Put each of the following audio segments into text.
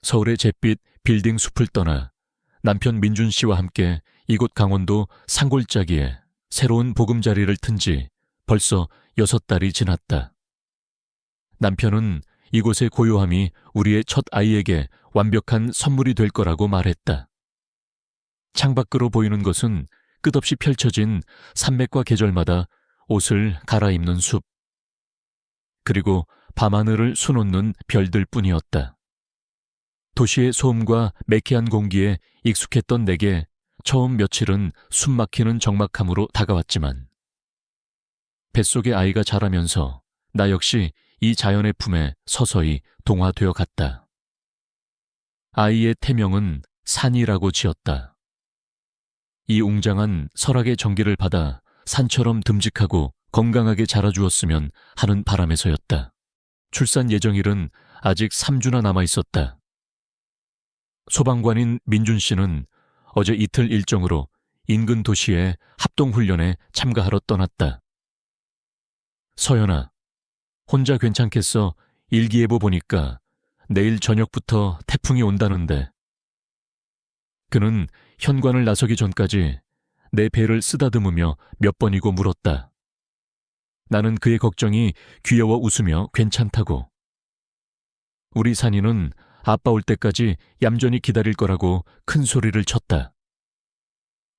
서울의 잿빛 빌딩 숲을 떠나 남편 민준 씨와 함께 이곳 강원도 산골짜기에 새로운 보금자리를 튼 지 벌써 6달이 지났다. 남편은 이곳의 고요함이 우리의 첫 아이에게 완벽한 선물이 될 거라고 말했다. 창밖으로 보이는 것은 끝없이 펼쳐진 산맥과 계절마다 옷을 갈아입는 숲, 그리고 밤하늘을 수놓는 별들 뿐이었다. 도시의 소음과 매캐한 공기에 익숙했던 내게 처음 며칠은 숨막히는 적막함으로 다가왔지만 뱃속의 아이가 자라면서 나 역시 이 자연의 품에 서서히 동화되어 갔다. 아이의 태명은 산이라고 지었다. 이 웅장한 설악의 전기를 받아 산처럼 듬직하고 건강하게 자라주었으면 하는 바람에서였다. 출산 예정일은 아직 3주나 남아있었다. 소방관인 민준 씨는 어제 이틀 일정으로 인근 도시의 합동훈련에 참가하러 떠났다. 서연아, 혼자 괜찮겠어? 일기예보 보니까 내일 저녁부터 태풍이 온다는데. 그는 현관을 나서기 전까지 내 배를 쓰다듬으며 몇 번이고 물었다. 나는 그의 걱정이 귀여워 웃으며 괜찮다고. 우리 산이는 아빠 올 때까지 얌전히 기다릴 거라고 큰 소리를 쳤다.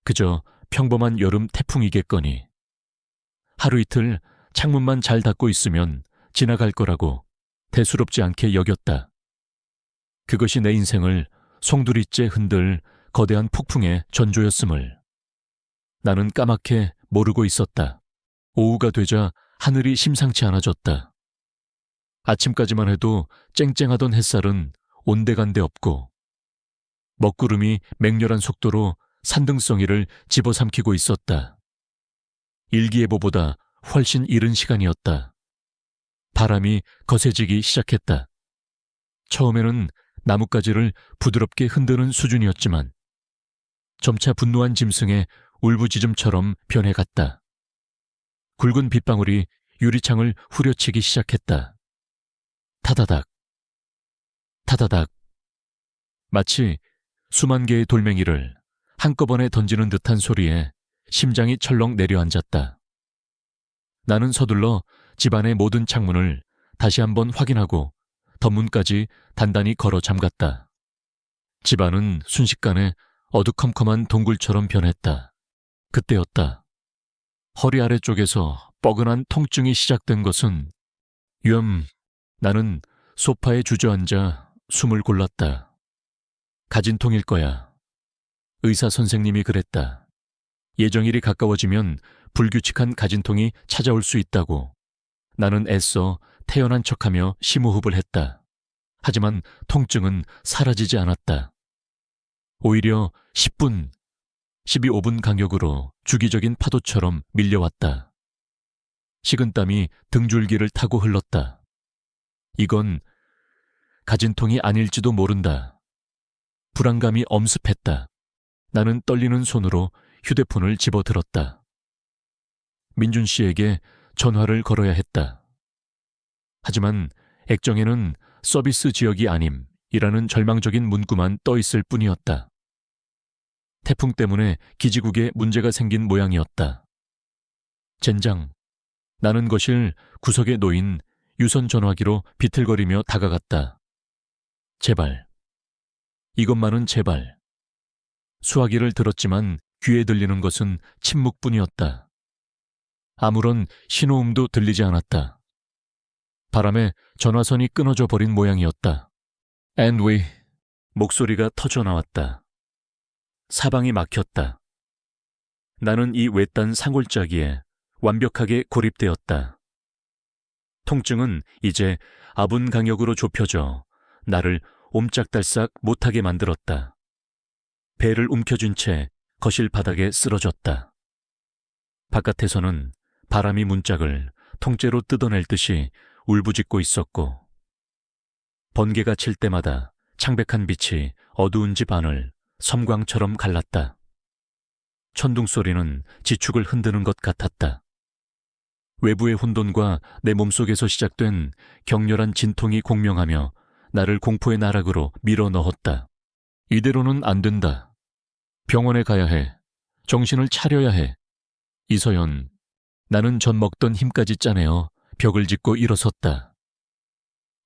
그저 평범한 여름 태풍이겠거니. 하루 이틀 창문만 잘 닫고 있으면 지나갈 거라고 대수롭지 않게 여겼다. 그것이 내 인생을 송두리째 흔들 거대한 폭풍의 전조였음을 나는 까맣게 모르고 있었다. 오후가 되자 하늘이 심상치 않아졌다. 아침까지만 해도 쨍쨍하던 햇살은 온데간데 없고 먹구름이 맹렬한 속도로 산등성이를 집어삼키고 있었다. 일기예보보다 훨씬 이른 시간이었다. 바람이 거세지기 시작했다. 처음에는 나뭇가지를 부드럽게 흔드는 수준이었지만 점차 분노한 짐승의 울부짖음처럼 변해갔다. 굵은 빗방울이 유리창을 후려치기 시작했다. 타다닥, 타다닥. 마치 수만 개의 돌멩이를 한꺼번에 던지는 듯한 소리에 심장이 철렁 내려앉았다. 나는 서둘러 집안의 모든 창문을 다시 한번 확인하고 덧문까지 단단히 걸어 잠갔다. 집안은 순식간에 어두컴컴한 동굴처럼 변했다. 그때였다. 허리 아래쪽에서 뻐근한 통증이 시작된 것은 나는 소파에 주저앉아 숨을 골랐다. 가진통일 거야. 의사 선생님이 그랬다. 예정일이 가까워지면 불규칙한 가진통이 찾아올 수 있다고. 나는 애써 태연한 척하며 심호흡을 했다. 하지만 통증은 사라지지 않았다. 오히려 10분, 12분 간격으로 주기적인 파도처럼 밀려왔다. 식은땀이 등줄기를 타고 흘렀다. 이건 가진통이 아닐지도 모른다. 불안감이 엄습했다. 나는 떨리는 손으로 휴대폰을 집어들었다. 민준 씨에게 전화를 걸어야 했다. 하지만 액정에는 서비스 지역이 아님이라는 절망적인 문구만 떠있을 뿐이었다. 태풍 때문에 기지국에 문제가 생긴 모양이었다. 젠장. 나는 거실 구석에 놓인 유선 전화기로 비틀거리며 다가갔다. 제발. 이것만은 제발. 수화기를 들었지만 귀에 들리는 것은 침묵뿐이었다. 아무런 신호음도 들리지 않았다. 바람에 전화선이 끊어져 버린 모양이었다. And we. 목소리가 터져 나왔다. 사방이 막혔다. 나는 이 외딴 산골짜기에 완벽하게 고립되었다. 통증은 이제 아분강역으로 좁혀져 나를 옴짝달싹 못하게 만들었다. 배를 움켜쥔 채 거실 바닥에 쓰러졌다. 바깥에서는 바람이 문짝을 통째로 뜯어낼 듯이 울부짖고 있었고 번개가 칠 때마다 창백한 빛이 어두운 집 안을 섬광처럼 갈랐다. 천둥 소리는 지축을 흔드는 것 같았다. 외부의 혼돈과 내 몸속에서 시작된 격렬한 진통이 공명하며 나를 공포의 나락으로 밀어 넣었다. 이대로는 안 된다. 병원에 가야 해. 정신을 차려야 해. 이서연, 나는 전 먹던 힘까지 짜내어 벽을 짚고 일어섰다.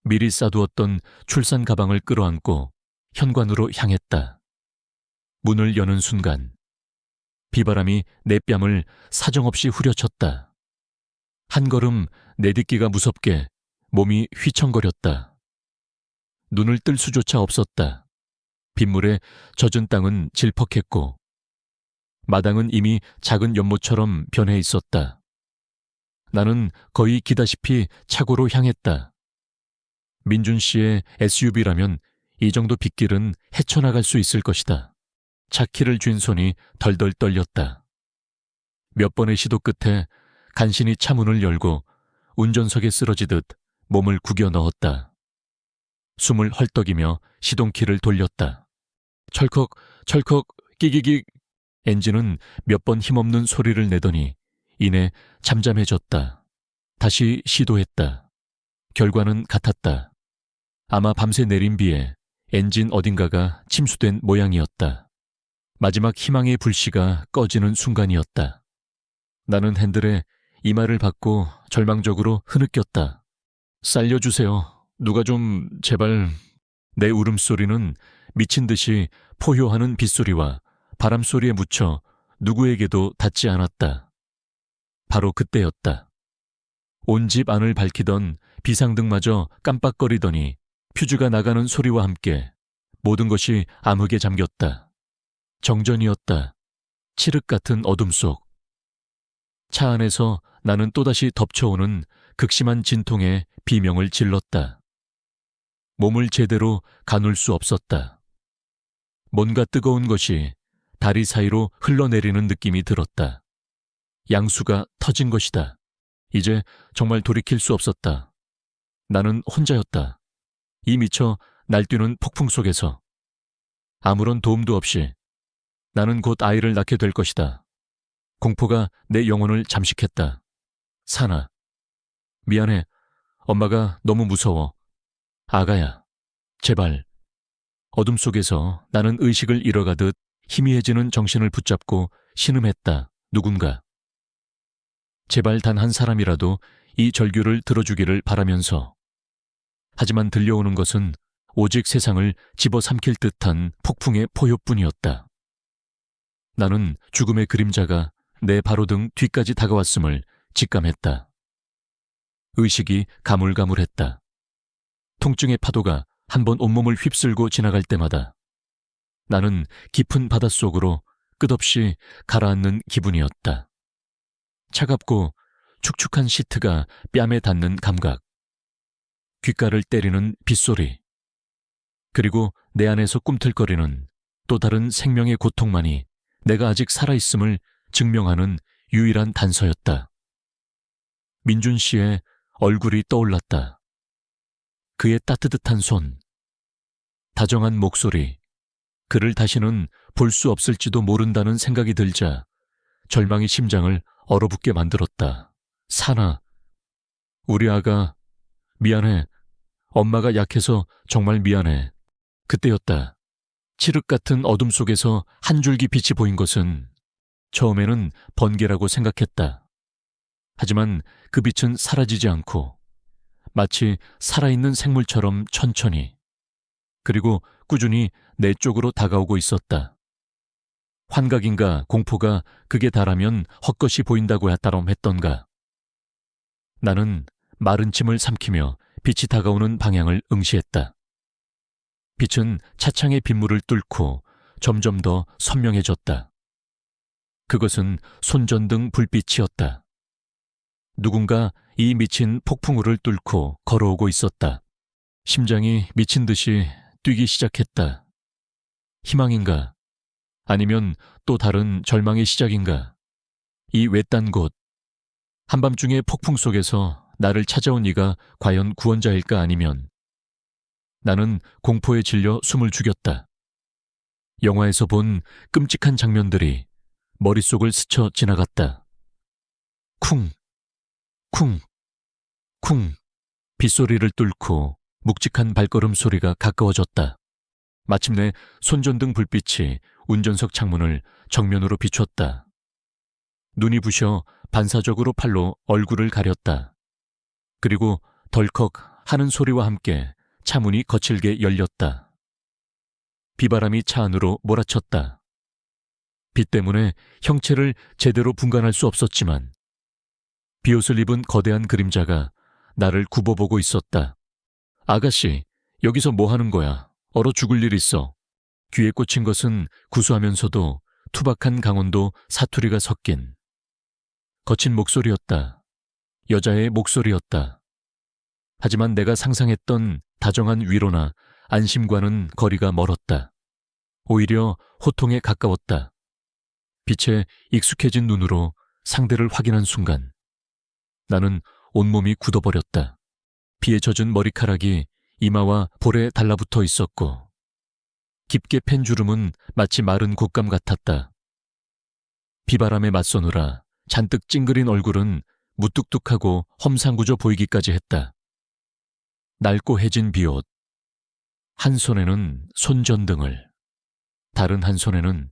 미리 싸두었던 출산 가방을 끌어안고 현관으로 향했다. 문을 여는 순간 비바람이 내 뺨을 사정없이 후려쳤다. 한 걸음 내딛기가 무섭게 몸이 휘청거렸다. 눈을 뜰 수조차 없었다. 빗물에 젖은 땅은 질퍽했고 마당은 이미 작은 연못처럼 변해 있었다. 나는 거의 기다시피 차고로 향했다. 민준 씨의 SUV라면 이 정도 빗길은 헤쳐나갈 수 있을 것이다. 차키를 쥔 손이 덜덜 떨렸다. 몇 번의 시도 끝에 간신히 차문을 열고 운전석에 쓰러지듯 몸을 구겨 넣었다. 숨을 헐떡이며 시동키를 돌렸다. 철컥, 철컥, 끼기기. 엔진은 몇 번 힘없는 소리를 내더니 이내 잠잠해졌다. 다시 시도했다. 결과는 같았다. 아마 밤새 내린 비에 엔진 어딘가가 침수된 모양이었다. 마지막 희망의 불씨가 꺼지는 순간이었다. 나는 핸들에 이마를 받고 절망적으로 흐느꼈다. 살려주세요. 누가 좀 제발. 내 울음소리는 미친 듯이 포효하는 빗소리와 바람소리에 묻혀 누구에게도 닿지 않았다. 바로 그때였다. 온 집 안을 밝히던 비상등마저 깜빡거리더니 퓨즈가 나가는 소리와 함께 모든 것이 암흑에 잠겼다. 정전이었다. 칠흑 같은 어둠 속. 차 안에서 나는 또다시 덮쳐오는 극심한 진통에 비명을 질렀다. 몸을 제대로 가눌 수 없었다. 뭔가 뜨거운 것이 다리 사이로 흘러내리는 느낌이 들었다. 양수가 터진 것이다. 이제 정말 돌이킬 수 없었다. 나는 혼자였다. 이 미쳐 날뛰는 폭풍 속에서. 아무런 도움도 없이 나는 곧 아이를 낳게 될 것이다. 공포가 내 영혼을 잠식했다. 사나, 미안해. 엄마가 너무 무서워. 아가야, 제발. 어둠 속에서 나는 의식을 잃어가듯 희미해지는 정신을 붙잡고 신음했다. 누군가. 제발 단 한 사람이라도 이 절규를 들어주기를 바라면서. 하지만 들려오는 것은 오직 세상을 집어삼킬 듯한 폭풍의 포효뿐이었다. 나는 죽음의 그림자가 내 바로등 뒤까지 다가왔음을 직감했다. 의식이 가물가물했다. 통증의 파도가 한번 온몸을 휩쓸고 지나갈 때마다 나는 깊은 바닷속으로 끝없이 가라앉는 기분이었다. 차갑고 축축한 시트가 뺨에 닿는 감각, 귓가를 때리는 빗소리, 그리고 내 안에서 꿈틀거리는 또 다른 생명의 고통만이 내가 아직 살아있음을 증명하는 유일한 단서였다. 민준 씨의 얼굴이 떠올랐다. 그의 따뜻한 손, 다정한 목소리, 그를 다시는 볼 수 없을지도 모른다는 생각이 들자 절망이 심장을 얼어붙게 만들었다. 사나, 우리 아가, 미안해. 엄마가 약해서 정말 미안해. 그때였다. 칠흑 같은 어둠 속에서 한 줄기 빛이 보인 것은 처음에는 번개라고 생각했다. 하지만 그 빛은 사라지지 않고 마치 살아있는 생물처럼 천천히 그리고 꾸준히 내 쪽으로 다가오고 있었다. 환각인가 공포가 극에 달하면 헛것이 보인다고 했던가. 나는 마른 침을 삼키며 빛이 다가오는 방향을 응시했다. 빛은 차창의 빗물을 뚫고 점점 더 선명해졌다. 그것은 손전등 불빛이었다. 누군가 이 미친 폭풍우를 뚫고 걸어오고 있었다. 심장이 미친 듯이 뛰기 시작했다. 희망인가? 아니면 또 다른 절망의 시작인가? 이 외딴 곳, 한밤중의 폭풍 속에서 나를 찾아온 이가 과연 구원자일까 아니면 나는 공포에 질려 숨을 죽였다. 영화에서 본 끔찍한 장면들이 머릿속을 스쳐 지나갔다. 쿵, 쿵, 쿵. 빗소리를 뚫고 묵직한 발걸음 소리가 가까워졌다. 마침내 손전등 불빛이 운전석 창문을 정면으로 비췄다. 눈이 부셔 반사적으로 팔로 얼굴을 가렸다. 그리고 덜컥 하는 소리와 함께 차문이 거칠게 열렸다. 비바람이 차 안으로 몰아쳤다. 비 때문에 형체를 제대로 분간할 수 없었지만 비옷을 입은 거대한 그림자가 나를 굽어보고 있었다. 아가씨, 여기서 뭐 하는 거야? 얼어 죽을 일 있어. 귀에 꽂힌 것은 구수하면서도 투박한 강원도 사투리가 섞인 거친 목소리였다. 여자의 목소리였다. 하지만 내가 상상했던 다정한 위로나 안심과는 거리가 멀었다. 오히려 호통에 가까웠다. 빛에 익숙해진 눈으로 상대를 확인한 순간 나는 온몸이 굳어버렸다. 비에 젖은 머리카락이 이마와 볼에 달라붙어 있었고 깊게 팬 주름은 마치 마른 곶감 같았다. 비바람에 맞서느라 잔뜩 찡그린 얼굴은 무뚝뚝하고 험상궂어 보이기까지 했다. 낡고 해진 비옷, 한 손에는 손전등을, 다른 한 손에는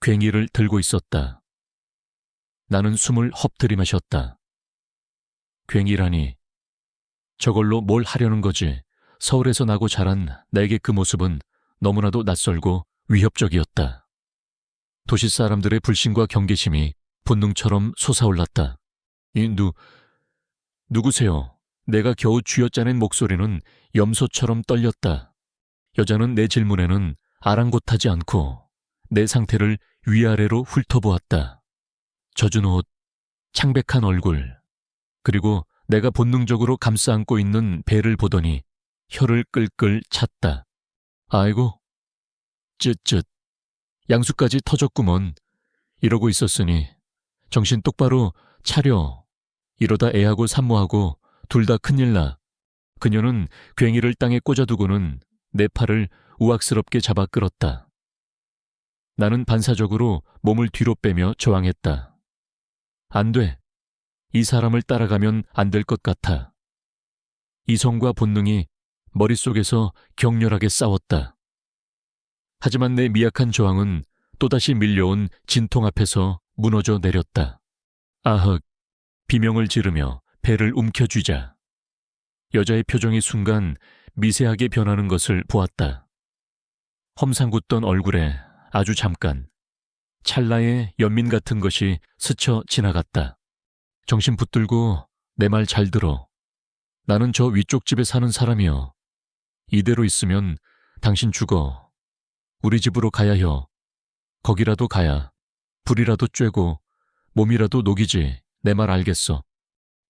괭이를 들고 있었다. 나는 숨을 헛들이 마셨다. 괭이라니, 저걸로 뭘 하려는 거지. 서울에서 나고 자란 나에게 그 모습은 너무나도 낯설고 위협적이었다. 도시 사람들의 불신과 경계심이 본능처럼 솟아올랐다. 누구세요? 내가 겨우 쥐어짜낸 목소리는 염소처럼 떨렸다. 여자는 내 질문에는 아랑곳하지 않고 내 상태를 위아래로 훑어보았다. 젖은 옷, 창백한 얼굴, 그리고 내가 본능적으로 감싸 안고 있는 배를 보더니 혀를 끌끌 찼다. 아이고, 쯧쯧, 양수까지 터졌구먼. 이러고 있었으니 정신 똑바로 차려. 이러다 애하고 산모하고 둘 다 큰일 나. 그녀는 괭이를 땅에 꽂아두고는 내 팔을 우악스럽게 잡아 끌었다. 나는 반사적으로 몸을 뒤로 빼며 저항했다. 안 돼. 이 사람을 따라가면 안 될 것 같아. 이성과 본능이 머릿속에서 격렬하게 싸웠다. 하지만 내 미약한 저항은 또다시 밀려온 진통 앞에서 무너져 내렸다. 아흑, 비명을 지르며 배를 움켜쥐자. 여자의 표정이 순간 미세하게 변하는 것을 보았다. 험상궂던 얼굴에 아주 잠깐 찰나의 연민 같은 것이 스쳐 지나갔다. 정신 붙들고 내 말 잘 들어. 나는 저 위쪽 집에 사는 사람이여. 이대로 있으면 당신 죽어. 우리 집으로 가야 혀. 거기라도 가야 불이라도 쬐고 몸이라도 녹이지. 내 말 알겠어.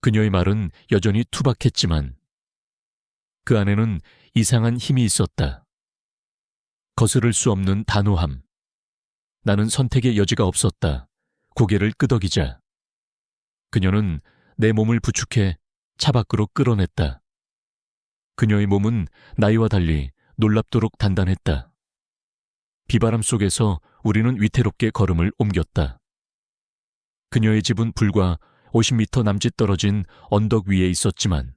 그녀의 말은 여전히 투박했지만 그 안에는 이상한 힘이 있었다. 거스를 수 없는 단호함. 나는 선택의 여지가 없었다. 고개를 끄덕이자 그녀는 내 몸을 부축해 차 밖으로 끌어냈다. 그녀의 몸은 나이와 달리 놀랍도록 단단했다. 비바람 속에서 우리는 위태롭게 걸음을 옮겼다. 그녀의 집은 불과 50m 남짓 떨어진 언덕 위에 있었지만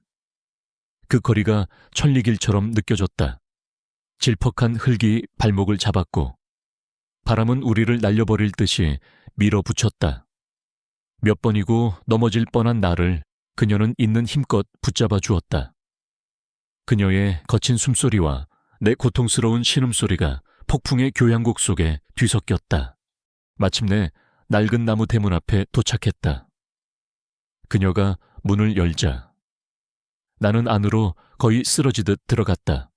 그 거리가 천리길처럼 느껴졌다. 질퍽한 흙이 발목을 잡았고 바람은 우리를 날려버릴 듯이 밀어붙였다. 몇 번이고 넘어질 뻔한 나를 그녀는 있는 힘껏 붙잡아 주었다. 그녀의 거친 숨소리와 내 고통스러운 신음소리가 폭풍의 교향곡 속에 뒤섞였다. 마침내 낡은 나무 대문 앞에 도착했다. 그녀가 문을 열자 나는 안으로 거의 쓰러지듯 들어갔다.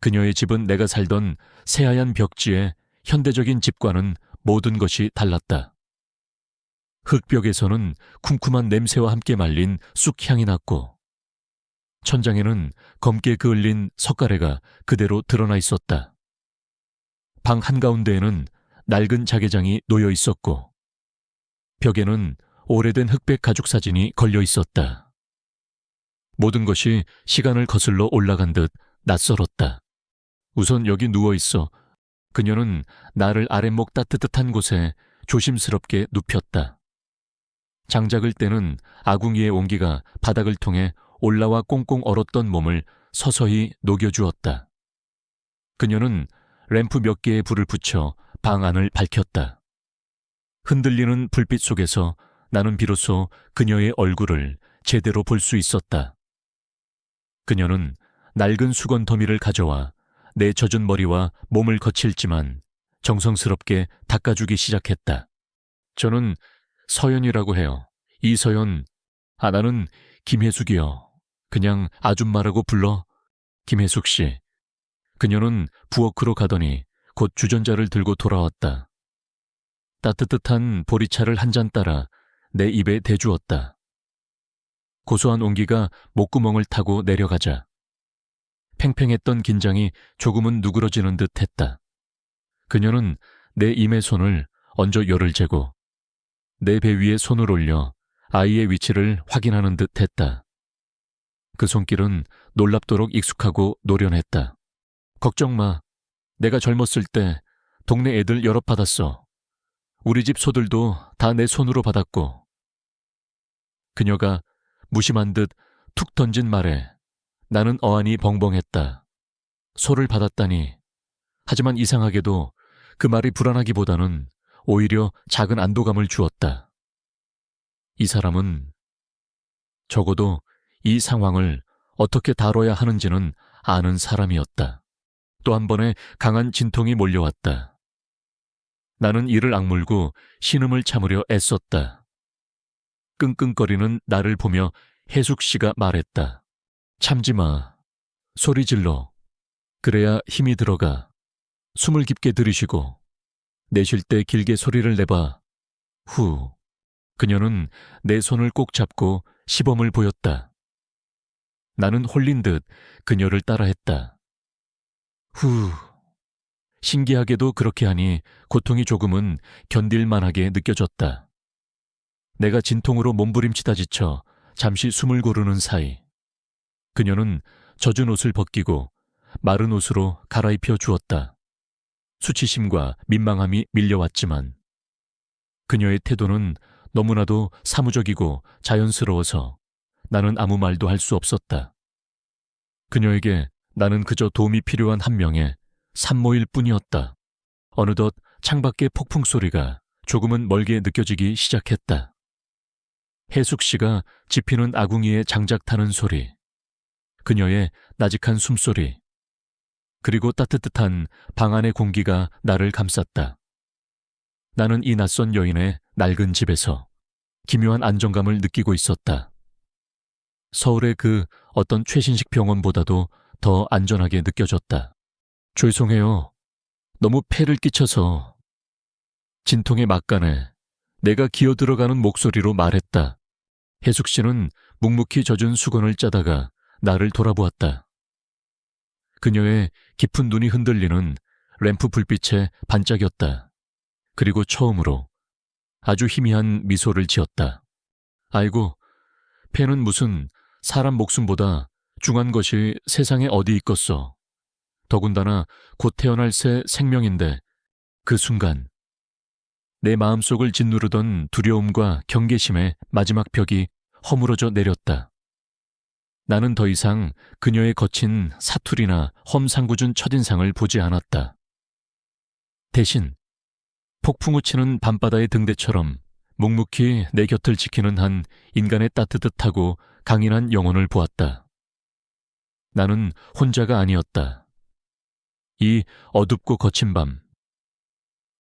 그녀의 집은 내가 살던 새하얀 벽지에 현대적인 집과는 모든 것이 달랐다. 흙벽에서는 쿰쿰한 냄새와 함께 말린 쑥향이 났고 천장에는 검게 그을린 석가래가 그대로 드러나 있었다. 방 한가운데에는 낡은 자개장이 놓여 있었고 벽에는 오래된 흑백 가죽 사진이 걸려 있었다. 모든 것이 시간을 거슬러 올라간 듯 낯설었다. 우선 여기 누워 있어. 그녀는 나를 아랫목 따뜻한 곳에 조심스럽게 눕혔다. 장작을 떼는 아궁이의 온기가 바닥을 통해 올라와 꽁꽁 얼었던 몸을 서서히 녹여주었다. 그녀는 램프 몇 개의 불을 붙여 방 안을 밝혔다. 흔들리는 불빛 속에서 나는 비로소 그녀의 얼굴을 제대로 볼 수 있었다. 그녀는 낡은 수건 더미를 가져와 내 젖은 머리와 몸을 거칠지만 정성스럽게 닦아주기 시작했다. 저는 서연이라고 해요. 이서연. 나는 김혜숙이요. 그냥 아줌마라고 불러. 김혜숙 씨. 그녀는 부엌으로 가더니 곧 주전자를 들고 돌아왔다. 따뜻한 보리차를 한 잔 따라 내 입에 대주었다. 고소한 온기가 목구멍을 타고 내려가자 팽팽했던 긴장이 조금은 누그러지는 듯 했다. 그녀는 내 임의 손을 얹어 열을 재고 내 배 위에 손을 올려 아이의 위치를 확인하는 듯 했다. 그 손길은 놀랍도록 익숙하고 노련했다. 걱정 마. 내가 젊었을 때 동네 애들 여럿 받았어. 우리 집 소들도 다 내 손으로 받았고. 그녀가 무심한 듯 툭 던진 말에 나는 어안이 벙벙했다. 소를 받았다니. 하지만 이상하게도 그 말이 불안하기보다는 오히려 작은 안도감을 주었다. 이 사람은 적어도 이 상황을 어떻게 다뤄야 하는지는 아는 사람이었다. 또 한 번의 강한 진통이 몰려왔다. 나는 이를 악물고 신음을 참으려 애썼다. 끙끙거리는 나를 보며 혜숙 씨가 말했다. 참지 마. 소리 질러. 그래야 힘이 들어가. 숨을 깊게 들이쉬고 내쉴 때 길게 소리를 내봐. 후. 그녀는 내 손을 꼭 잡고 시범을 보였다. 나는 홀린 듯 그녀를 따라했다. 후. 신기하게도 그렇게 하니 고통이 조금은 견딜만하게 느껴졌다. 내가 진통으로 몸부림치다 지쳐 잠시 숨을 고르는 사이 그녀는 젖은 옷을 벗기고 마른 옷으로 갈아입혀 주었다. 수치심과 민망함이 밀려왔지만 그녀의 태도는 너무나도 사무적이고 자연스러워서 나는 아무 말도 할 수 없었다. 그녀에게 나는 그저 도움이 필요한 한 명의 산모일 뿐이었다. 어느덧 창밖의 폭풍 소리가 조금은 멀게 느껴지기 시작했다. 혜숙 씨가 지피는 아궁이에 장작 타는 소리, 그녀의 나직한 숨소리, 그리고 따뜻한 방 안의 공기가 나를 감쌌다. 나는 이 낯선 여인의 낡은 집에서 기묘한 안정감을 느끼고 있었다. 서울의 그 어떤 최신식 병원보다도 더 안전하게 느껴졌다. 죄송해요. 너무 폐를 끼쳐서. 진통의 막간에 내가 기어들어가는 목소리로 말했다. 혜숙 씨는 묵묵히 젖은 수건을 짜다가 나를 돌아보았다. 그녀의 깊은 눈이 흔들리는 램프 불빛에 반짝였다. 그리고 처음으로 아주 희미한 미소를 지었다. 아이고, 폐는 무슨 사람 목숨보다 중한 것이 세상에 어디 있겠어. 더군다나 곧 태어날 새 생명인데 그 순간 내 마음속을 짓누르던 두려움과 경계심의 마지막 벽이 허물어져 내렸다. 나는 더 이상 그녀의 거친 사투리나 험상궂은 첫인상을 보지 않았다. 대신 폭풍우 치는 밤바다의 등대처럼 묵묵히 내 곁을 지키는 한 인간의 따뜻하고 강인한 영혼을 보았다. 나는 혼자가 아니었다. 이 어둡고 거친 밤,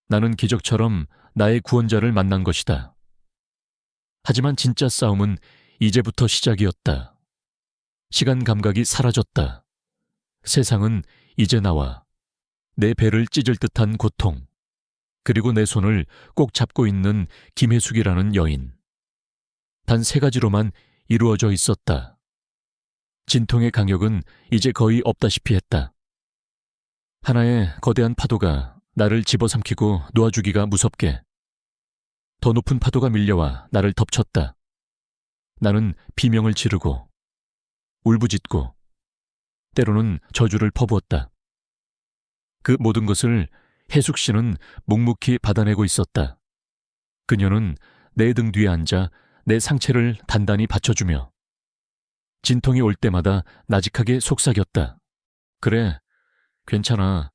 나는 기적처럼 나의 구원자를 만난 것이다. 하지만 진짜 싸움은 이제부터 시작이었다. 시간 감각이 사라졌다. 세상은 이제 나와 내 배를 찢을 듯한 고통, 그리고 내 손을 꼭 잡고 있는 김혜숙이라는 여인. 단 3가지로만 이루어져 있었다. 진통의 강력은 이제 거의 없다시피 했다. 하나의 거대한 파도가 나를 집어삼키고 놓아주기가 무섭게 더 높은 파도가 밀려와 나를 덮쳤다. 나는 비명을 지르고 울부짖고 때로는 저주를 퍼부었다. 그 모든 것을 혜숙 씨는 묵묵히 받아내고 있었다. 그녀는 내 등 뒤에 앉아 내 상체를 단단히 받쳐주며 진통이 올 때마다 나직하게 속삭였다. 그래, 괜찮아.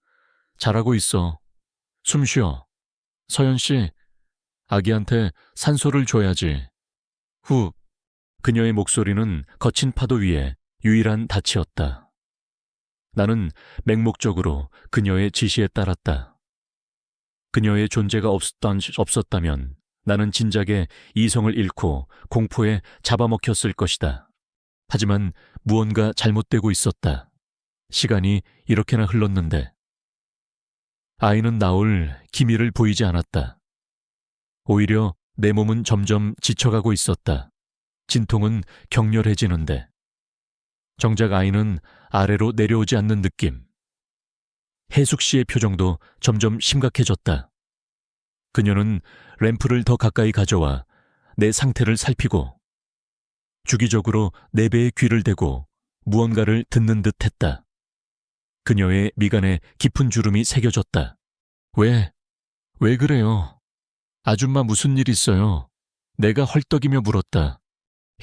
잘하고 있어. 숨 쉬어. 서연 씨, 아기한테 산소를 줘야지. 후, 그녀의 목소리는 거친 파도 위에 유일한 닻이었다. 나는 맹목적으로 그녀의 지시에 따랐다. 그녀의 존재가 없었다면 나는 진작에 이성을 잃고 공포에 잡아먹혔을 것이다. 하지만 무언가 잘못되고 있었다. 시간이 이렇게나 흘렀는데 아이는 나올 기미를 보이지 않았다. 오히려 내 몸은 점점 지쳐가고 있었다. 진통은 격렬해지는데 정작 아이는 아래로 내려오지 않는 느낌. 혜숙 씨의 표정도 점점 심각해졌다. 그녀는 램프를 더 가까이 가져와 내 상태를 살피고 주기적으로 내 배에 귀를 대고 무언가를 듣는 듯 했다. 그녀의 미간에 깊은 주름이 새겨졌다. 왜 그래요? 아줌마 무슨 일 있어요? 내가 헐떡이며 물었다.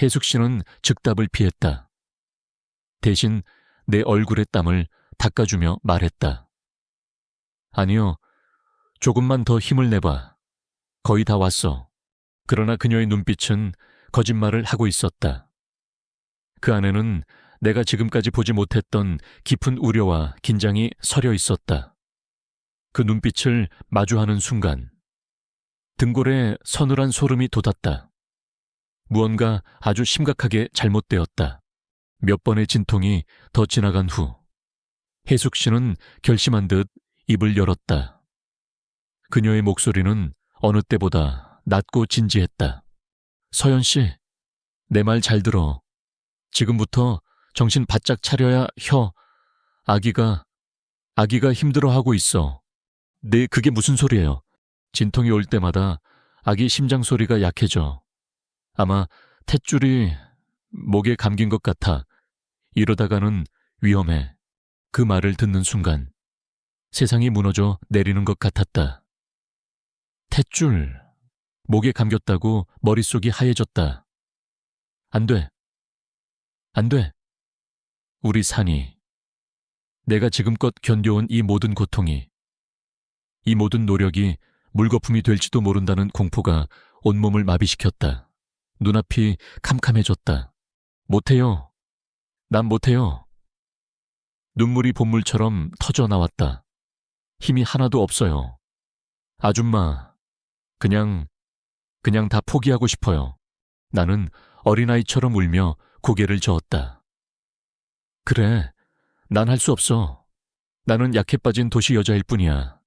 혜숙 씨는 즉답을 피했다. 대신 내 얼굴의 땀을 닦아주며 말했다. 아니요, 조금만 더 힘을 내봐. 거의 다 왔어. 그러나 그녀의 눈빛은 거짓말을 하고 있었다. 그 안에는 내가 지금까지 보지 못했던 깊은 우려와 긴장이 서려 있었다. 그 눈빛을 마주하는 순간 등골에 서늘한 소름이 돋았다. 무언가 아주 심각하게 잘못되었다. 몇 번의 진통이 더 지나간 후 혜숙 씨는 결심한 듯 입을 열었다. 그녀의 목소리는 어느 때보다 낮고 진지했다. 서연 씨, 내 말 잘 들어. 지금부터 정신 바짝 차려야 아기가 힘들어하고 있어. 네, 그게 무슨 소리예요? 진통이 올 때마다 아기 심장 소리가 약해져. 아마 탯줄이 목에 감긴 것 같아. 이러다가는 위험해. 그 말을 듣는 순간 세상이 무너져 내리는 것 같았다. 탯줄, 목에 감겼다고 머릿속이 하얘졌다. 안 돼. 안 돼. 우리 산이, 내가 지금껏 견뎌온 이 모든 고통이, 이 모든 노력이 물거품이 될지도 모른다는 공포가 온몸을 마비시켰다. 눈앞이 캄캄해졌다. 못해요. 난 못해요. 눈물이 봇물처럼 터져 나왔다. 힘이 하나도 없어요. 아줌마, 그냥 다 포기하고 싶어요. 나는 어린아이처럼 울며 고개를 저었다. 그래, 난 할 수 없어. 나는 약해 빠진 도시 여자일 뿐이야.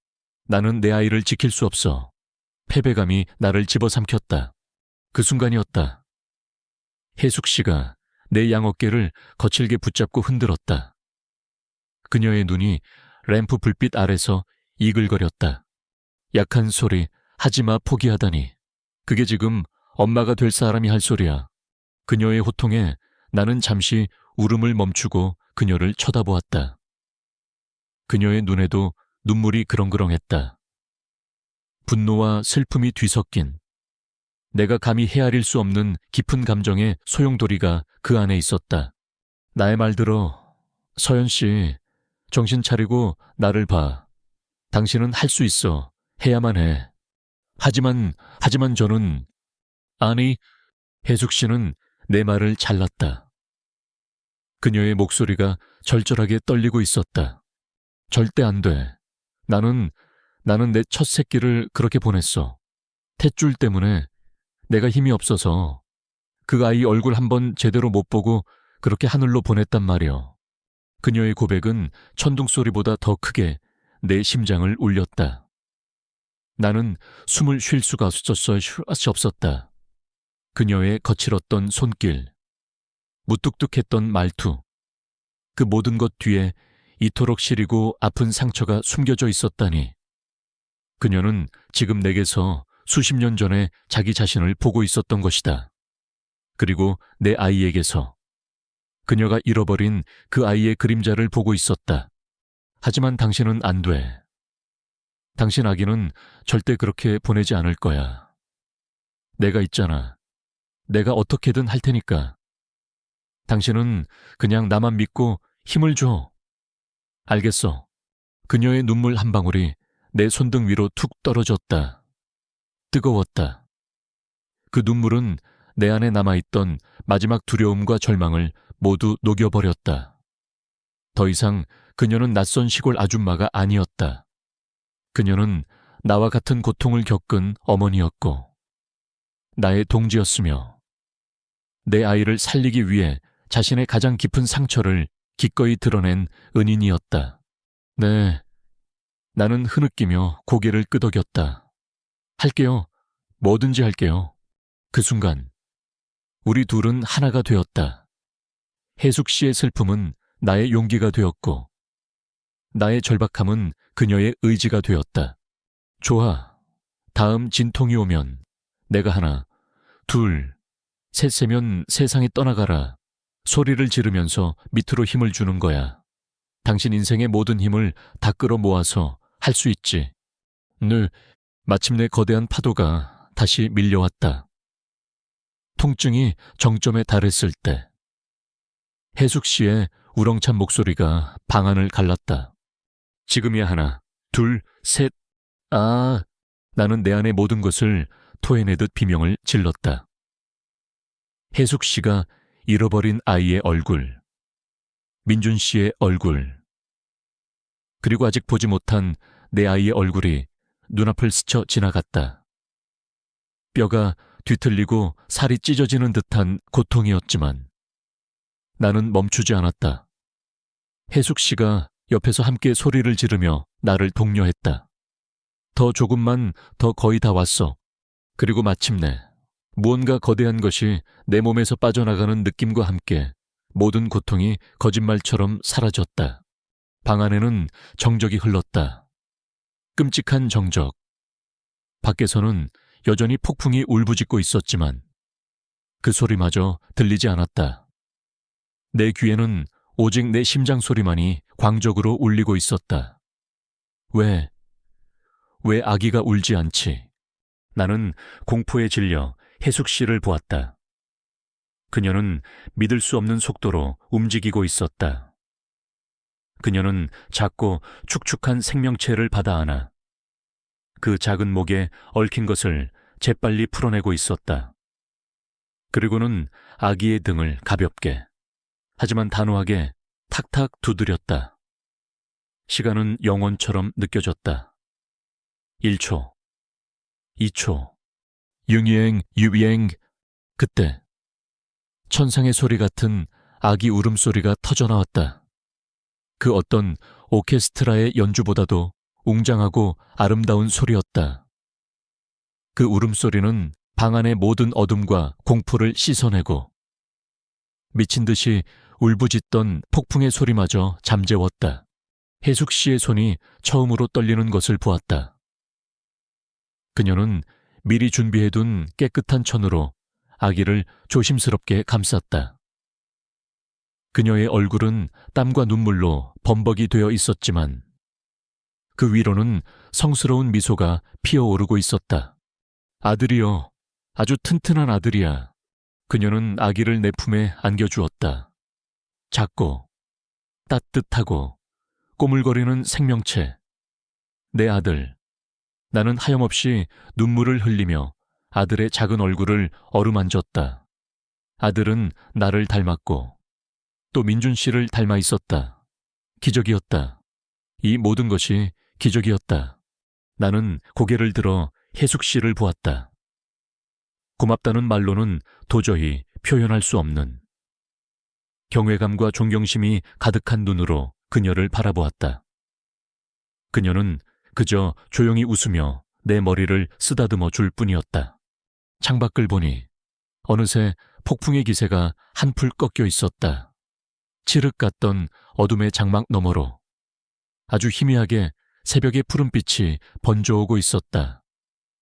나는 내 아이를 지킬 수 없어. 패배감이 나를 집어삼켰다. 그 순간이었다. 혜숙 씨가 내 양어깨를 거칠게 붙잡고 흔들었다. 그녀의 눈이 램프 불빛 아래서 이글거렸다. 약한 소리, 하지마 포기하다니. 그게 지금 엄마가 될 사람이 할 소리야. 그녀의 호통에 나는 잠시 울음을 멈추고 그녀를 쳐다보았다. 그녀의 눈에도 눈물이 그렁그렁했다. 분노와 슬픔이 뒤섞인 내가 감히 헤아릴 수 없는 깊은 감정의 소용돌이가 그 안에 있었다. 나의 말 들어. 서연 씨, 정신 차리고 나를 봐. 당신은 할 수 있어. 해야만 해. 하지만 저는... 아니, 혜숙 씨는 내 말을 잘랐다. 그녀의 목소리가 절절하게 떨리고 있었다. 절대 안 돼. 나는 내 첫 새끼를 그렇게 보냈어. 탯줄 때문에 내가 힘이 없어서 그 아이 얼굴 한번 제대로 못 보고 그렇게 하늘로 보냈단 말이여. 그녀의 고백은 천둥 소리보다 더 크게 내 심장을 울렸다. 나는 숨을 쉴 수가 없었다. 그녀의 거칠었던 손길, 무뚝뚝했던 말투, 그 모든 것 뒤에 이토록 시리고 아픈 상처가 숨겨져 있었다니. 그녀는 지금 내게서 수십 년 전에 자기 자신을 보고 있었던 것이다. 그리고 내 아이에게서 그녀가 잃어버린 그 아이의 그림자를 보고 있었다. 하지만 당신은 안 돼. 당신 아기는 절대 그렇게 보내지 않을 거야. 내가 있잖아. 내가 어떻게든 할 테니까. 당신은 그냥 나만 믿고 힘을 줘. 알겠어. 그녀의 눈물 한 방울이 내 손등 위로 툭 떨어졌다. 뜨거웠다. 그 눈물은 내 안에 남아있던 마지막 두려움과 절망을 모두 녹여버렸다. 더 이상 그녀는 낯선 시골 아줌마가 아니었다. 그녀는 나와 같은 고통을 겪은 어머니였고 나의 동지였으며 내 아이를 살리기 위해 자신의 가장 깊은 상처를 기꺼이 드러낸 은인이었다. 네, 나는 흐느끼며 고개를 끄덕였다. 할게요. 뭐든지 할게요. 그 순간 우리 둘은 하나가 되었다. 혜숙 씨의 슬픔은 나의 용기가 되었고 나의 절박함은 그녀의 의지가 되었다. 좋아. 다음 진통이 오면 내가 하나, 둘, 셋 세면 세상에 떠나가라. 소리를 지르면서 밑으로 힘을 주는 거야. 당신 인생의 모든 힘을 다 끌어모아서 할 수 있지. 네, 마침내 거대한 파도가 다시 밀려왔다. 통증이 정점에 달했을 때 혜숙 씨의 우렁찬 목소리가 방안을 갈랐다. 지금이야 하나, 둘, 셋. 아, 나는 내 안의 모든 것을 토해내듯 비명을 질렀다. 혜숙 씨가 잃어버린 아이의 얼굴, 민준 씨의 얼굴, 그리고 아직 보지 못한 내 아이의 얼굴이 눈앞을 스쳐 지나갔다. 뼈가 뒤틀리고 살이 찢어지는 듯한 고통이었지만 나는 멈추지 않았다. 혜숙 씨가 옆에서 함께 소리를 지르며 나를 독려했다. 더 조금만 더 거의 다 왔어. 그리고 마침내 무언가 거대한 것이 내 몸에서 빠져나가는 느낌과 함께 모든 고통이 거짓말처럼 사라졌다. 방 안에는 정적이 흘렀다. 끔찍한 정적. 밖에서는 여전히 폭풍이 울부짖고 있었지만 그 소리마저 들리지 않았다. 내 귀에는 오직 내 심장 소리만이 광적으로 울리고 있었다. 왜 아기가 울지 않지? 나는 공포에 질려 혜숙 씨를 보았다. 그녀는 믿을 수 없는 속도로 움직이고 있었다. 그녀는 작고 축축한 생명체를 받아 안아 그 작은 목에 얽힌 것을 재빨리 풀어내고 있었다. 그리고는 아기의 등을 가볍게, 하지만 단호하게 탁탁 두드렸다. 시간은 영원처럼 느껴졌다. 1초, 2초, 융이행, 유비행. 그때 천상의 소리 같은 아기 울음소리가 터져나왔다. 그 어떤 오케스트라의 연주보다도 웅장하고 아름다운 소리였다. 그 울음소리는 방 안의 모든 어둠과 공포를 씻어내고 미친 듯이 울부짖던 폭풍의 소리마저 잠재웠다. 혜숙 씨의 손이 처음으로 떨리는 것을 보았다. 그녀는 미리 준비해둔 깨끗한 천으로 아기를 조심스럽게 감쌌다. 그녀의 얼굴은 땀과 눈물로 범벅이 되어 있었지만 그 위로는 성스러운 미소가 피어오르고 있었다. 아들이여, 아주 튼튼한 아들이야. 그녀는 아기를 내 품에 안겨주었다. 작고 따뜻하고 꼬물거리는 생명체. 내 아들. 나는 하염없이 눈물을 흘리며 아들의 작은 얼굴을 어루만졌다. 아들은 나를 닮았고 또 민준 씨를 닮아 있었다. 기적이었다. 이 모든 것이 기적이었다. 나는 고개를 들어 혜숙 씨를 보았다. 고맙다는 말로는 도저히 표현할 수 없는 경외감과 존경심이 가득한 눈으로 그녀를 바라보았다. 그녀는 그저 조용히 웃으며 내 머리를 쓰다듬어 줄 뿐이었다. 창밖을 보니 어느새 폭풍의 기세가 한풀 꺾여 있었다. 칠흑 같던 어둠의 장막 너머로 아주 희미하게 새벽의 푸른빛이 번져오고 있었다.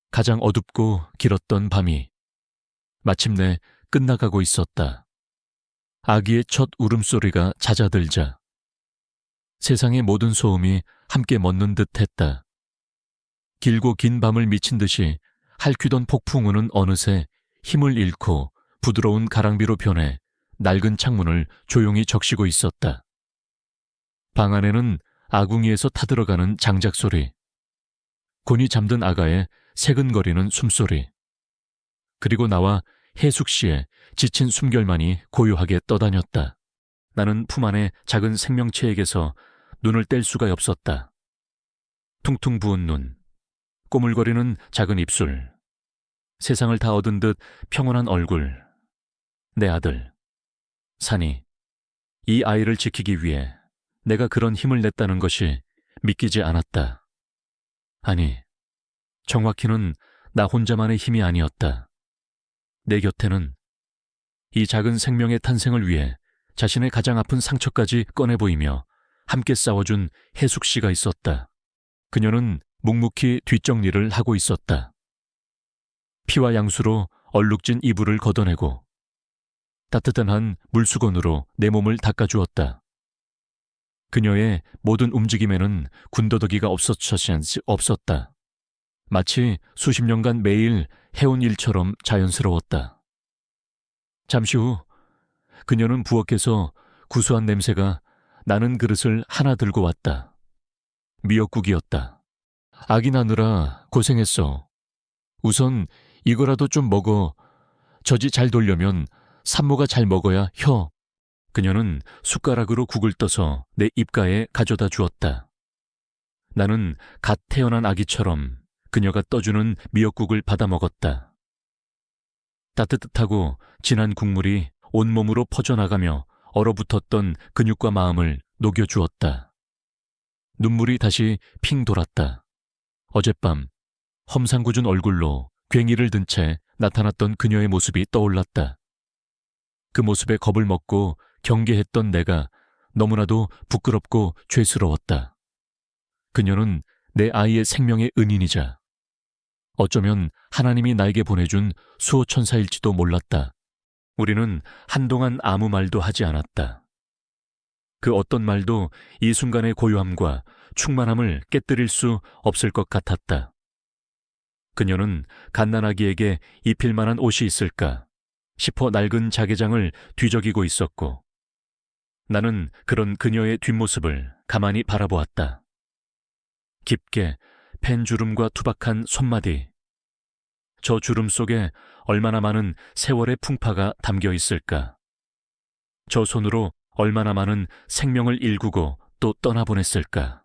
가장 어둡고 길었던 밤이 마침내 끝나가고 있었다. 아기의 첫 울음소리가 잦아들자 세상의 모든 소음이 함께 멎는 듯 했다. 길고 긴 밤을 미친 듯이 핥히던 폭풍우는 어느새 힘을 잃고 부드러운 가랑비로 변해 낡은 창문을 조용히 적시고 있었다. 방 안에는 아궁이에서 타들어가는 장작 소리, 곤히 잠든 아가의 새근거리는 숨소리, 그리고 나와 해숙 씨의 지친 숨결만이 고요하게 떠다녔다. 나는 품 안의 작은 생명체에게서 눈을 뗄 수가 없었다. 퉁퉁 부은 눈, 꼬물거리는 작은 입술, 세상을 다 얻은 듯 평온한 얼굴. 내 아들, 산이. 이 아이를 지키기 위해 내가 그런 힘을 냈다는 것이 믿기지 않았다. 아니, 정확히는 나 혼자만의 힘이 아니었다. 내 곁에는 이 작은 생명의 탄생을 위해 자신의 가장 아픈 상처까지 꺼내 보이며 함께 싸워준 해숙 씨가 있었다. 그녀는 묵묵히 뒷정리를 하고 있었다. 피와 양수로 얼룩진 이불을 걷어내고 따뜻한 한 물수건으로 내 몸을 닦아주었다. 그녀의 모든 움직임에는 군더더기가 없었다. 마치 수십 년간 매일 해온 일처럼 자연스러웠다. 잠시 후 그녀는 부엌에서 구수한 냄새가 나는 그릇을 하나 들고 왔다. 미역국이었다. 아기 낳느라 고생했어. 우선 이거라도 좀 먹어. 젖이 잘 돌려면 산모가 잘 먹어야 혀. 그녀는 숟가락으로 국을 떠서 내 입가에 가져다 주었다. 나는 갓 태어난 아기처럼 그녀가 떠주는 미역국을 받아 먹었다. 따뜻하고 진한 국물이 온몸으로 퍼져나가며 얼어붙었던 근육과 마음을 녹여주었다. 눈물이 다시 핑 돌았다. 어젯밤 험상궂은 얼굴로 괭이를 든 채 나타났던 그녀의 모습이 떠올랐다. 그 모습에 겁을 먹고 경계했던 내가 너무나도 부끄럽고 죄스러웠다. 그녀는 내 아이의 생명의 은인이자 어쩌면 하나님이 나에게 보내준 수호천사일지도 몰랐다. 우리는 한동안 아무 말도 하지 않았다. 그 어떤 말도 이 순간의 고요함과 충만함을 깨뜨릴 수 없을 것 같았다. 그녀는 갓난아기에게 입힐 만한 옷이 있을까 싶어 낡은 자개장을 뒤적이고 있었고, 나는 그런 그녀의 뒷모습을 가만히 바라보았다. 깊게 펜 주름과 투박한 손마디, 저 주름 속에 얼마나 많은 세월의 풍파가 담겨 있을까. 저 손으로 얼마나 많은 생명을 일구고 또 떠나보냈을까.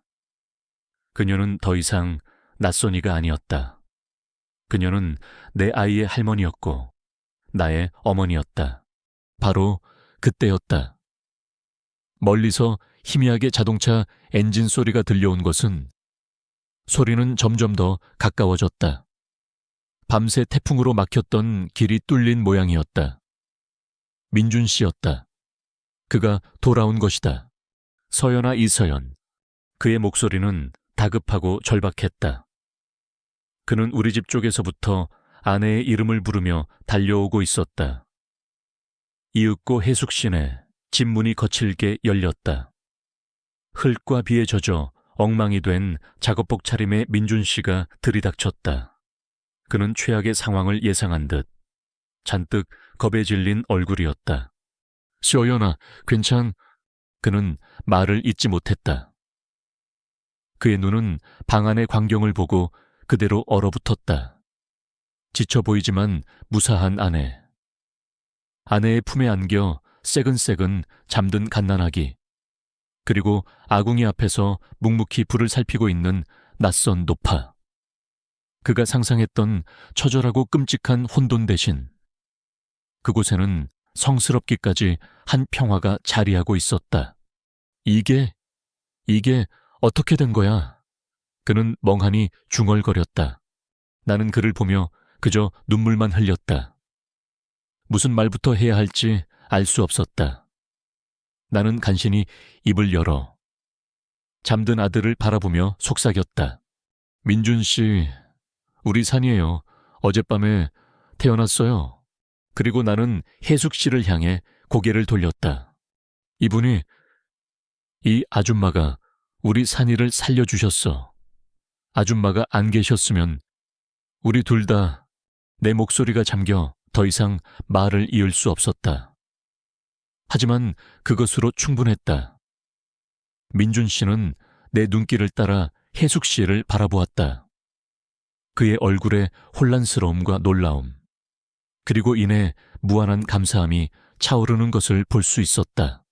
그녀는 더 이상 낯선이가 아니었다. 그녀는 내 아이의 할머니였고 나의 어머니였다. 바로 그때였다. 멀리서 희미하게 자동차 엔진 소리가 들려온 것은 소리는 점점 더 가까워졌다. 밤새 태풍으로 막혔던 길이 뚫린 모양이었다. 민준 씨였다. 그가 돌아온 것이다. 서연아 이서연. 그의 목소리는 다급하고 절박했다. 그는 우리 집 쪽에서부터 아내의 이름을 부르며 달려오고 있었다. 이윽고 해숙신의 집 문이 거칠게 열렸다. 흙과 비에 젖어 엉망이 된 작업복 차림의 민준 씨가 들이닥쳤다. 그는 최악의 상황을 예상한 듯 잔뜩 겁에 질린 얼굴이었다. 서연아, 그는 말을 잇지 못했다. 그의 눈은 방 안의 광경을 보고 그대로 얼어붙었다. 지쳐 보이지만 무사한 아내. 아내의 품에 안겨 새근새근 잠든 갓난아기. 그리고 아궁이 앞에서 묵묵히 불을 살피고 있는 낯선 노파. 그가 상상했던 처절하고 끔찍한 혼돈 대신 그곳에는 성스럽기까지 한 평화가 자리하고 있었다. 이게 어떻게 된 거야? 그는 멍하니 중얼거렸다. 나는 그를 보며 그저 눈물만 흘렸다. 무슨 말부터 해야 할지 알 수 없었다. 나는 간신히 입을 열어 잠든 아들을 바라보며 속삭였다. 민준 씨, 우리 산이에요. 어젯밤에 태어났어요. 그리고 나는 해숙 씨를 향해 고개를 돌렸다. 이 아줌마가 우리 산이를 살려주셨어. 아줌마가 안 계셨으면 우리 둘 다 내 목소리가 잠겨 더 이상 말을 이을 수 없었다. 하지만 그것으로 충분했다. 민준 씨는 내 눈길을 따라 혜숙 씨를 바라보았다. 그의 얼굴에 혼란스러움과 놀라움, 그리고 이내 무한한 감사함이 차오르는 것을 볼 수 있었다.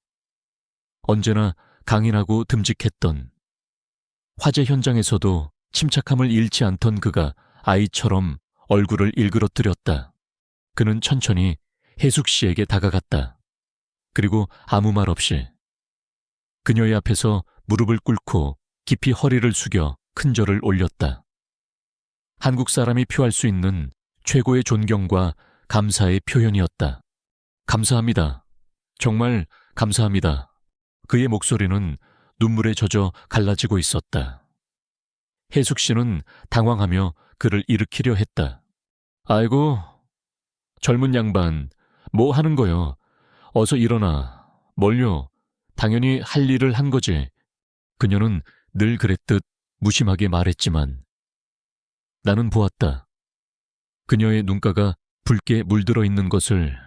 언제나 강인하고 듬직했던, 화재 현장에서도 침착함을 잃지 않던 그가 아이처럼 얼굴을 일그러뜨렸다. 그는 천천히 혜숙 씨에게 다가갔다. 그리고 아무 말 없이 그녀의 앞에서 무릎을 꿇고 깊이 허리를 숙여 큰 절을 올렸다. 한국 사람이 표할 수 있는 최고의 존경과 감사의 표현이었다. 감사합니다. 정말 감사합니다. 그의 목소리는 눈물에 젖어 갈라지고 있었다. 혜숙 씨는 당황하며 그를 일으키려 했다. 아이고, 젊은 양반, 뭐 하는 거요? 어서 일어나. 뭘요? 당연히 할 일을 한 거지. 그녀는 늘 그랬듯 무심하게 말했지만 나는 보았다. 그녀의 눈가가 붉게 물들어 있는 것을.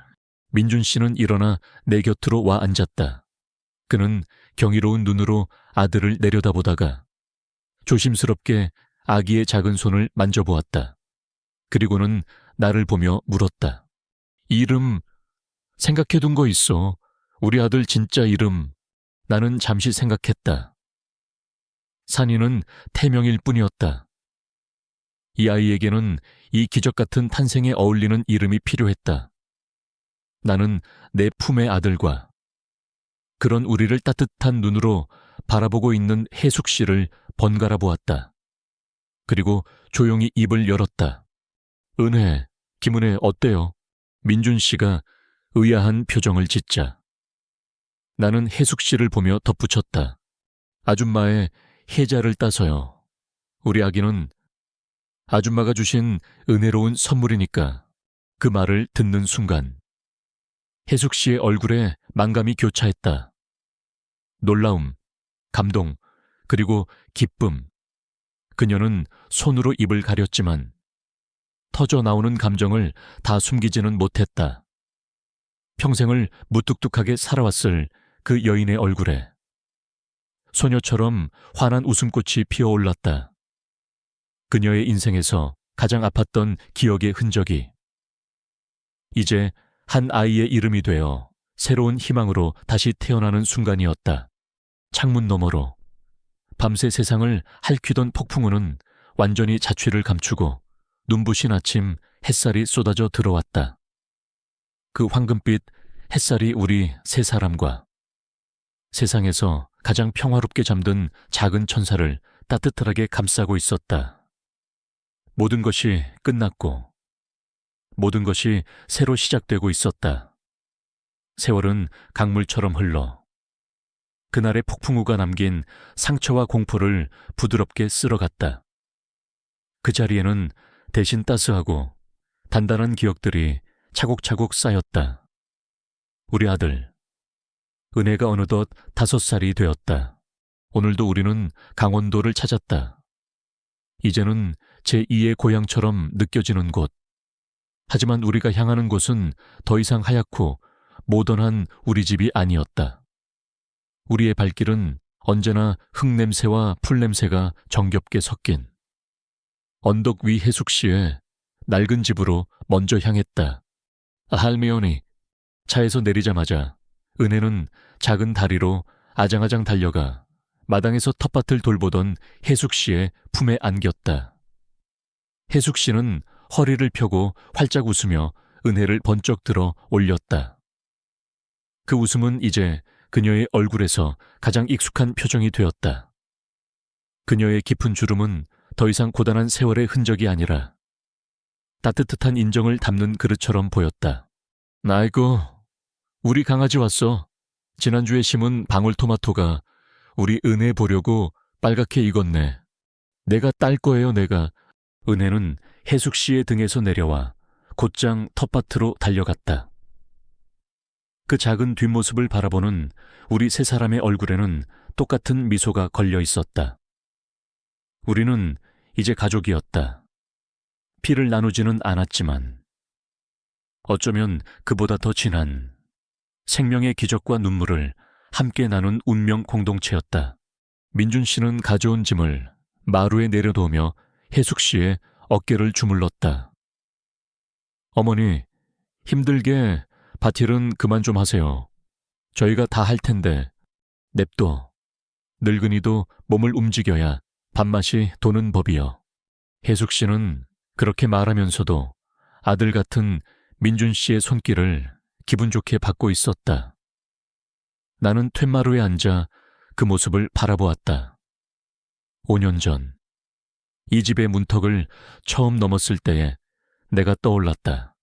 민준 씨는 일어나 내 곁으로 와 앉았다. 그는 경이로운 눈으로 아들을 내려다보다가 조심스럽게 아기의 작은 손을 만져보았다. 그리고는 나를 보며 물었다. 이름 생각해둔 거 있어? 우리 아들 진짜 이름. 나는 잠시 생각했다. 산이는 태명일 뿐이었다. 이 아이에게는 이 기적 같은 탄생에 어울리는 이름이 필요했다. 나는 내 품의 아들과 그런 우리를 따뜻한 눈으로 바라보고 있는 혜숙 씨를 번갈아 보았다. 그리고 조용히 입을 열었다. 은혜, 김은혜 어때요? 민준 씨가 의아한 표정을 짓자 나는 혜숙 씨를 보며 덧붙였다. 아줌마의 혜자를 따서요. 우리 아기는 아줌마가 주신 은혜로운 선물이니까. 그 말을 듣는 순간 혜숙 씨의 얼굴에 만감이 교차했다. 놀라움, 감동, 그리고 기쁨. 그녀는 손으로 입을 가렸지만 터져 나오는 감정을 다 숨기지는 못했다. 평생을 무뚝뚝하게 살아왔을 그 여인의 얼굴에 소녀처럼 환한 웃음꽃이 피어올랐다. 그녀의 인생에서 가장 아팠던 기억의 흔적이 이제 한 아이의 이름이 되어 새로운 희망으로 다시 태어나는 순간이었다. 창문 너머로 밤새 세상을 핥히던 폭풍우는 완전히 자취를 감추고 눈부신 아침 햇살이 쏟아져 들어왔다. 그 황금빛 햇살이 우리 세 사람과 세상에서 가장 평화롭게 잠든 작은 천사를 따뜻하게 감싸고 있었다. 모든 것이 끝났고 모든 것이 새로 시작되고 있었다. 세월은 강물처럼 흘러 그날의 폭풍우가 남긴 상처와 공포를 부드럽게 쓸어갔다. 그 자리에는 대신 따스하고 단단한 기억들이 차곡차곡 쌓였다. 우리 아들, 은혜가 어느덧 5살이 되었다. 오늘도 우리는 강원도를 찾았다. 이제는 제2의 고향처럼 느껴지는 곳. 하지만 우리가 향하는 곳은 더 이상 하얗고 모던한 우리 집이 아니었다. 우리의 발길은 언제나 흙냄새와 풀냄새가 정겹게 섞인 언덕 위 해숙시의 낡은 집으로 먼저 향했다. 할미오니, 차에서 내리자마자 은혜는 작은 다리로 아장아장 달려가 마당에서 텃밭을 돌보던 혜숙 씨의 품에 안겼다. 혜숙 씨는 허리를 펴고 활짝 웃으며 은혜를 번쩍 들어 올렸다. 그 웃음은 이제 그녀의 얼굴에서 가장 익숙한 표정이 되었다. 그녀의 깊은 주름은 더 이상 고단한 세월의 흔적이 아니라 따뜻한 인정을 담는 그릇처럼 보였다. 아이고, 우리 강아지 왔어. 지난주에 심은 방울토마토가 우리 은혜 보려고 빨갛게 익었네. 내가 딸 거예요, 내가. 은혜는 혜숙 씨의 등에서 내려와 곧장 텃밭으로 달려갔다. 그 작은 뒷모습을 바라보는 우리 세 사람의 얼굴에는 똑같은 미소가 걸려 있었다. 우리는 이제 가족이었다. 피를 나누지는 않았지만 어쩌면 그보다 더 진한 생명의 기적과 눈물을 함께 나눈 운명 공동체였다. 민준 씨는 가져온 짐을 마루에 내려놓으며 혜숙 씨의 어깨를 주물렀다. 어머니, 힘들게 밭일은 그만 좀 하세요. 저희가 다 할 텐데 냅둬. 늙은이도 몸을 움직여야 밥맛이 도는 법이여. 혜숙 씨는 그렇게 말하면서도 아들 같은 민준 씨의 손길을 기분 좋게 받고 있었다. 나는 툇마루에 앉아 그 모습을 바라보았다. 5년 전, 이 집의 문턱을 처음 넘었을 때에 내가 떠올랐다.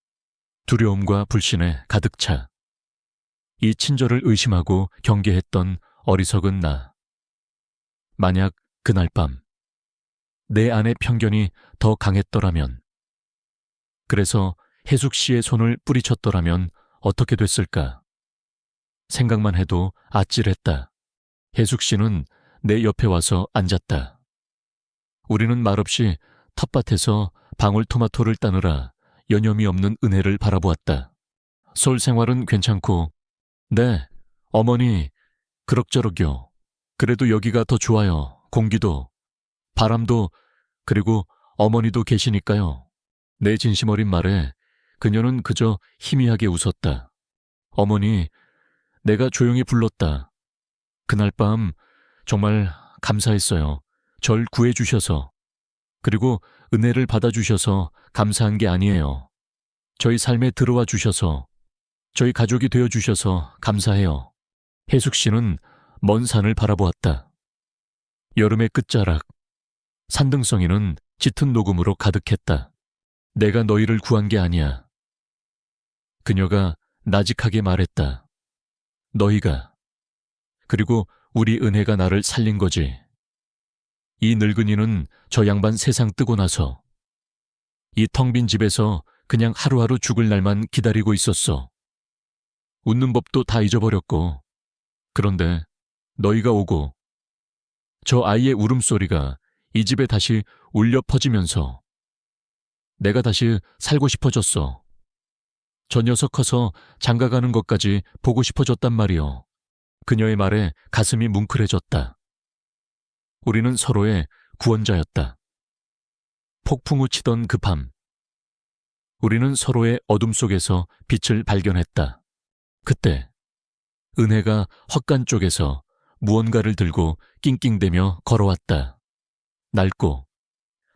두려움과 불신에 가득 차. 이 친절을 의심하고 경계했던 어리석은 나. 만약 그날 밤, 내 안의 편견이 더 강했더라면, 그래서 혜숙 씨의 손을 뿌리쳤더라면 어떻게 됐을까? 생각만 해도 아찔했다. 혜숙 씨는 내 옆에 와서 앉았다. 우리는 말없이 텃밭에서 방울토마토를 따느라 여념이 없는 은혜를 바라보았다. 서울 생활은 괜찮고, 네, 어머니, 그럭저럭요. 그래도 여기가 더 좋아요. 공기도, 바람도, 그리고 어머니도 계시니까요. 내 진심 어린 말에 그녀는 그저 희미하게 웃었다. 어머니, 내가 조용히 불렀다. 그날 밤 정말 감사했어요. 절 구해주셔서. 그리고 은혜를 받아주셔서 감사한 게 아니에요. 저희 삶에 들어와 주셔서, 저희 가족이 되어주셔서 감사해요. 혜숙 씨는 먼 산을 바라보았다. 여름의 끝자락, 산등성이는 짙은 녹음으로 가득했다. 내가 너희를 구한 게 아니야. 그녀가 나직하게 말했다. 너희가. 그리고 우리 은혜가 나를 살린 거지. 이 늙은이는 저 양반 세상 뜨고 나서 이 텅 빈 집에서 그냥 하루하루 죽을 날만 기다리고 있었어. 웃는 법도 다 잊어버렸고. 그런데 너희가 오고 저 아이의 울음소리가 이 집에 다시 울려 퍼지면서 내가 다시 살고 싶어졌어. 저 녀석 커서 장가가는 것까지 보고 싶어졌단 말이요. 그녀의 말에 가슴이 뭉클해졌다. 우리는 서로의 구원자였다. 폭풍 우 치던 그 밤, 우리는 서로의 어둠 속에서 빛을 발견했다. 그때 은혜가 헛간 쪽에서 무언가를 들고 낑낑대며 걸어왔다. 낡고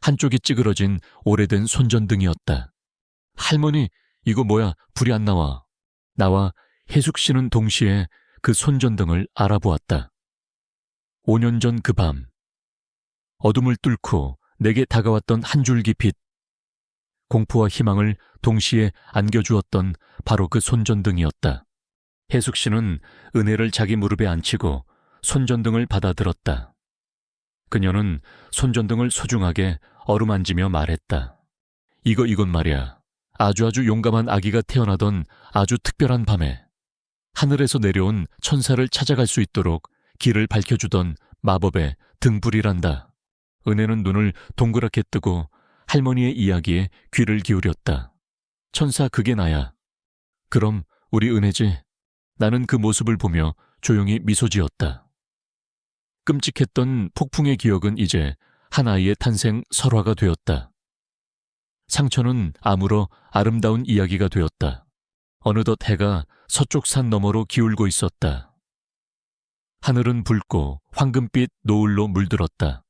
한쪽이 찌그러진 오래된 손전등이었다. 할머니, 이거 뭐야? 불이 안 나와. 나와 혜숙 씨는 동시에 그 손전등을 알아보았다. 5년 전 그 밤, 어둠을 뚫고 내게 다가왔던 한 줄기 빛, 공포와 희망을 동시에 안겨주었던 바로 그 손전등이었다. 혜숙 씨는 은혜를 자기 무릎에 앉히고 손전등을 받아들었다. 그녀는 손전등을 소중하게 어루만지며 말했다. 이건 말이야. 아주 용감한 아기가 태어나던 아주 특별한 밤에 하늘에서 내려온 천사를 찾아갈 수 있도록 길을 밝혀주던 마법의 등불이란다. 은혜는 눈을 동그랗게 뜨고 할머니의 이야기에 귀를 기울였다. 천사, 그게 나야. 그럼 우리 은혜지. 나는 그 모습을 보며 조용히 미소 지었다. 끔찍했던 폭풍의 기억은 이제 한 아이의 탄생 설화가 되었다. 상처는 아물어 아름다운 이야기가 되었다. 어느덧 해가 서쪽 산 너머로 기울고 있었다. 하늘은 붉고 황금빛 노을로 물들었다.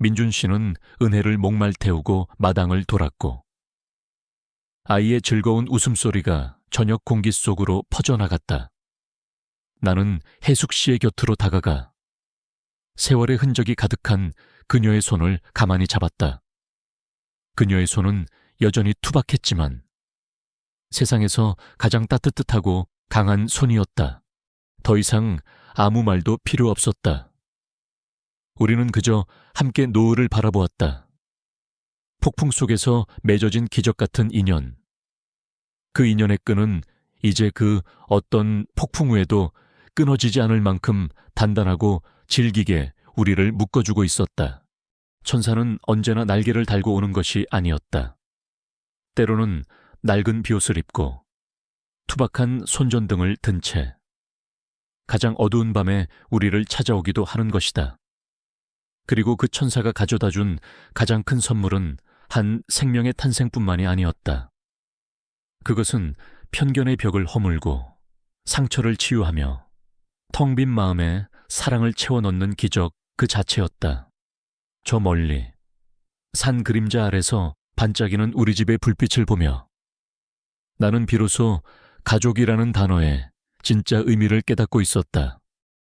민준 씨는 은혜를 목말 태우고 마당을 돌았고, 아이의 즐거운 웃음소리가 저녁 공기 속으로 퍼져나갔다. 나는 혜숙 씨의 곁으로 다가가 세월의 흔적이 가득한 그녀의 손을 가만히 잡았다. 그녀의 손은 여전히 투박했지만 세상에서 가장 따뜻하고 강한 손이었다. 더 이상 아무 말도 필요 없었다. 우리는 그저 함께 노을을 바라보았다. 폭풍 속에서 맺어진 기적 같은 인연. 그 인연의 끈은 이제 그 어떤 폭풍 후에도 끊어지지 않을 만큼 단단하고 질기게 우리를 묶어주고 있었다. 천사는 언제나 날개를 달고 오는 것이 아니었다. 때로는 낡은 비옷을 입고, 투박한 손전등을 든 채 가장 어두운 밤에 우리를 찾아오기도 하는 것이다. 그리고 그 천사가 가져다 준 가장 큰 선물은 한 생명의 탄생뿐만이 아니었다. 그것은 편견의 벽을 허물고 상처를 치유하며 텅 빈 마음에 사랑을 채워넣는 기적 그 자체였다. 저 멀리 산 그림자 아래서 반짝이는 우리 집의 불빛을 보며 나는 비로소 가족이라는 단어의 진짜 의미를 깨닫고 있었다.